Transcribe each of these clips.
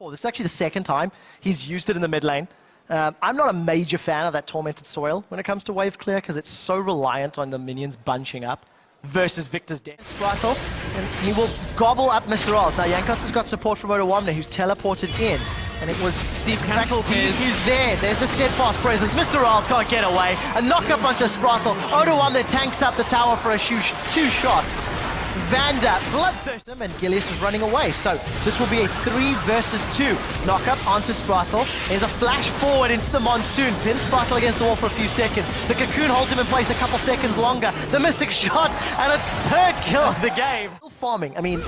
This is actually the second time he's used it in the mid lane. I'm not a major fan of that Tormented Soil when it comes to wave clear because it's so reliant on the minions bunching up versus Victor's death. Spritel, and he will gobble up Mr. Oz. Now Jankos has got support from Odawamne who's teleported in. And it was Steve cancelled his. He's there. There's the steadfast presence. Mr. Oz can't get away. A knock up onto Spritel. Odawamne tanks up the tower for a two shots. Vanda bloodthirsts him and Gilius is running away. So this will be a 3 versus 2 knockup onto Spritel. There's a flash forward into the Monsoon. Pins Spritel against the wall for a few seconds. The Cocoon holds him in place a couple seconds longer. The Mystic shot and a third kill of the game. Still farming. I mean,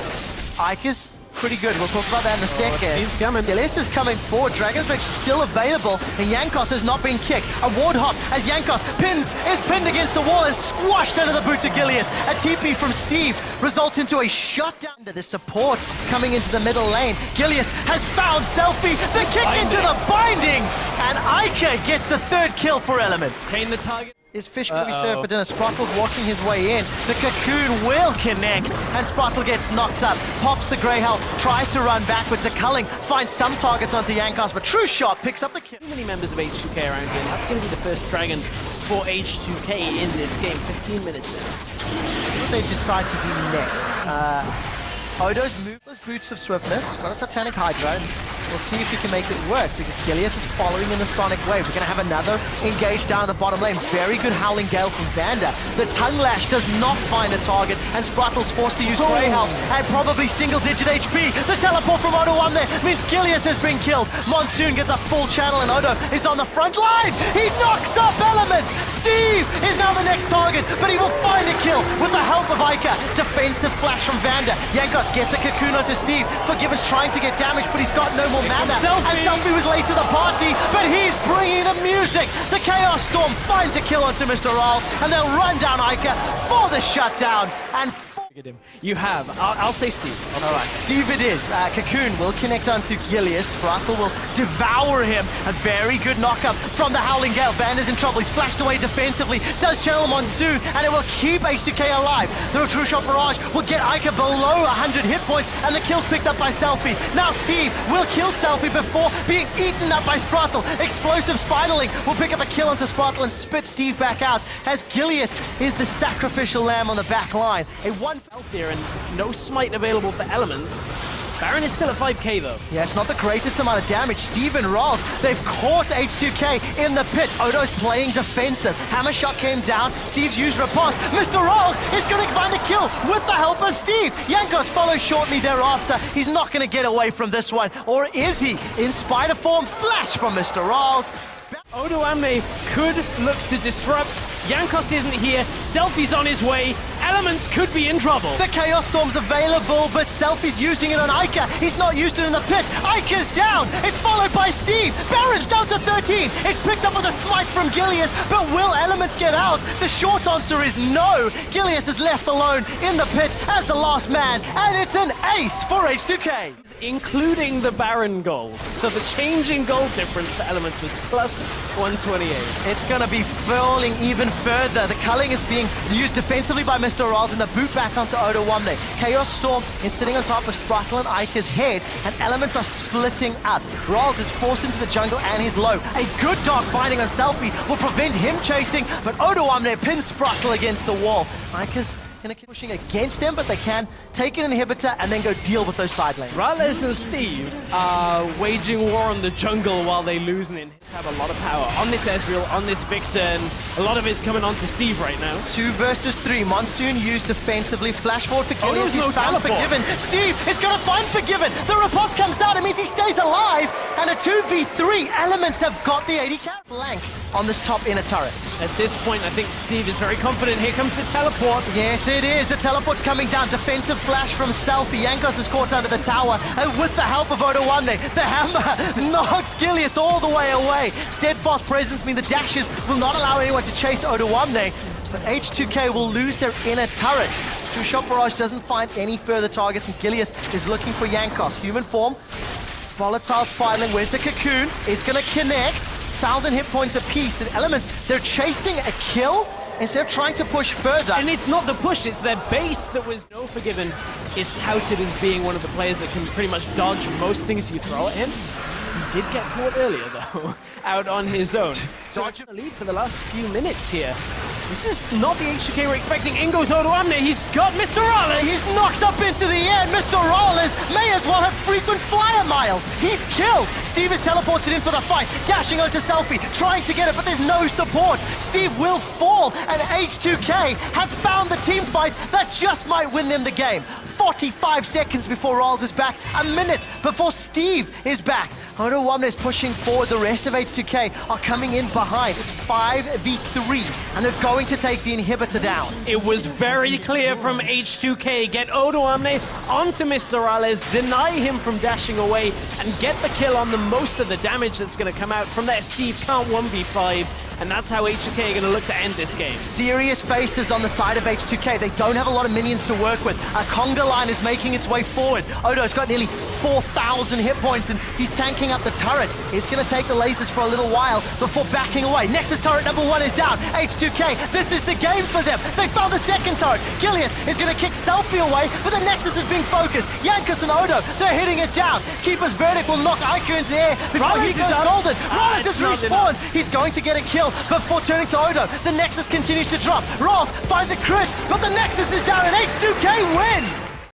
Ike is pretty good. We'll talk about that in a second. Steve's coming. Gilius is coming forward. Dragon's Rage still available. And Jankos has not been kicked. A ward hop as Jankos is pinned against the wall and squashed under the boot of Gilius. A TP from Steve results into a shutdown. The support coming into the middle lane. Gilius has found Selfie. The kick into the binding. And Ike gets the third kill for Elements. Retain the target. Is Fish going to be served for dinner? Spritel's walking his way in. The Cocoon will connect, and Spritel gets knocked up. Pops the Grey Health, tries to run backwards. The Culling finds some targets onto Jankos, but True Shot picks up the kill. Too many members of H2K around here. That's going to be the first dragon for H2K in this game. 15 minutes in. See what they decide to do next. Odo's moved those Boots of Swiftness, got a Titanic Hydra, and we'll see if he can make it work, because Gilius is following in the Sonic Wave. We're going to have another engage down at the bottom lane. Very good Howling Gale from Vanda. The Tongue Lash does not find a target, and Spritel's forced to use Grey Health, and probably single-digit HP. The teleport from Odawamne means Gilius has been killed. Monsoon gets a full channel, and Odo is on the front line. He knocks up Elements. Steve is now the next target, but he will find a kill with the help of Ica. Defensive flash from Vanda. Jankos gets a Cocoon onto Steve. Forgiven's trying to get damage, but he's got no more mana. And Selfie was late to the party, but he's bringing the music. The Chaos Storm finds a kill onto Mr. Ralls, and they'll run down Ica for the shutdown. And you have. I'll say Steve. All right, Steve it is. Cocoon will connect onto Gilius. Spritel will devour him. A very good knockup from the Howling Gale. Vanda's in trouble. He's flashed away defensively. Does channel Monsoon, and it will keep H2K alive. The True Shot Barrage will get Ica below 100 hit points, and the kill's picked up by Selfie. Now Steve will kill Selfie before being eaten up by Spritel. Explosive Spinaling will pick up a kill onto Spritel and spit Steve back out, as Gilius is the sacrificial lamb on the back line. A 1 out there and no smite available for Elements. Baron is still at 5k though. Yeah, it's not the greatest amount of damage. Steve and Rolls, they've caught H2K in the pit. Odo's playing defensive. Hammer shot came down. Steve's used riposte. Mr. Rolls is going to find a kill with the help of Steve. Jankos follows shortly thereafter. He's not going to get away from this one. Or is he? In spider form, flash from Mr. Rolls. Odawamne could look to disrupt. Jankos isn't here. Selfie's on his way. Elements could be in trouble. The Chaos Storm's available, but Selfie's using it on Ica. He's not used it in the pit. Ica's down. It's followed by Steve. Baron's down to 13. It's picked up with a smite from Gilius, but will Elements get out? The short answer is no. Gilius is left alone in the pit as the last man, and it's an ace for H2K. Including the Baron gold. So the change in gold difference for Elements was plus 128. It's going to be falling even further. The culling is being used defensively by Mr. Rolls, and the boot back onto Odawamne. Chaos Storm is sitting on top of Spritel and Ica's head, and Elements are splitting up. Rolls is forced into the jungle and he's low. A good dark binding on Selfie will prevent him chasing, but Odawamne pins Spritel against the wall. Ica's going to keep pushing against them, but they can take an inhibitor and then go deal with those side lanes. Rales and Steve are waging war on the jungle while they lose, and have a lot of power on this Ezreal, on this Victor, and a lot of it's coming on to Steve right now. 2 versus 3. Monsoon used defensively. Flash forward for Gilius. He's found Forgiven. Steve is going to find Forgiven. The riposte comes out. It means he stays alive. And a 2v3. Elements have got the 80k flank on this top inner turret. At this point, I think Steve is very confident. Here comes the teleport. Yes, it is. The teleport's coming down. Defensive flash from Selfie. Jankos is caught under the tower. And with the help of Odawamne, the hammer knocks Gilius all the way away. Steadfast presence mean the dashes will not allow anyone to chase Odawamne. But H2K will lose their inner turret. True Shot Barrage doesn't find any further targets, and Gilius is looking for Jankos. Human form. Volatile spiraling. Where's the Cocoon? Is going to connect. 1,000 hit points apiece. And Elements, they're chasing a kill instead of trying to push further. And it's not the push, it's their base that was no Forgiven. is touted as being one of the players that can pretty much dodge most things you throw at him. He did get caught earlier, though, out on his own. Dodging the lead for the last few minutes here. This is not the H2K we're expecting. In goes Odoamne. He's got Mr. Rollins. He's knocked up into the air. Mr. Rollins may as well have frequent flyer miles. He's killed. Steve is teleported in for the fight, dashing onto Selfie, trying to get it, but there's no support. Steve will fall, and H2K have found the team fight that just might win them the game. 45 seconds before Rollins is back, a minute before Steve is back. Odoamne is pushing forward. The rest of H2K are coming in behind. It's 5v3, and they're going to take the inhibitor down. It was very clear from H2K. Get Odoamne onto Mr. Rales, deny him from dashing away, and get the kill on the most of the damage that's going to come out from that. Steve can't 1v5. And that's how H2K are going to look to end this game. Serious faces on the side of H2K. They don't have a lot of minions to work with. A conga line is making its way forward. Odo's got nearly 4,000 hit points, and he's tanking up the turret. He's going to take the lasers for a little while before backing away. Nexus turret number 1 is down. H2K, this is the game for them. They found the second turret. Gilius is going to kick Selfie away, but the Nexus is being focused. Yankus and Odo, they're hitting it down. Keeper's Verdict will knock Iker into the air before he goes golden. Rollins has respawned. He's going to get a kill before turning to Odo. The Nexus continues to drop. Rolls finds a crit, but the Nexus is down and H2K win!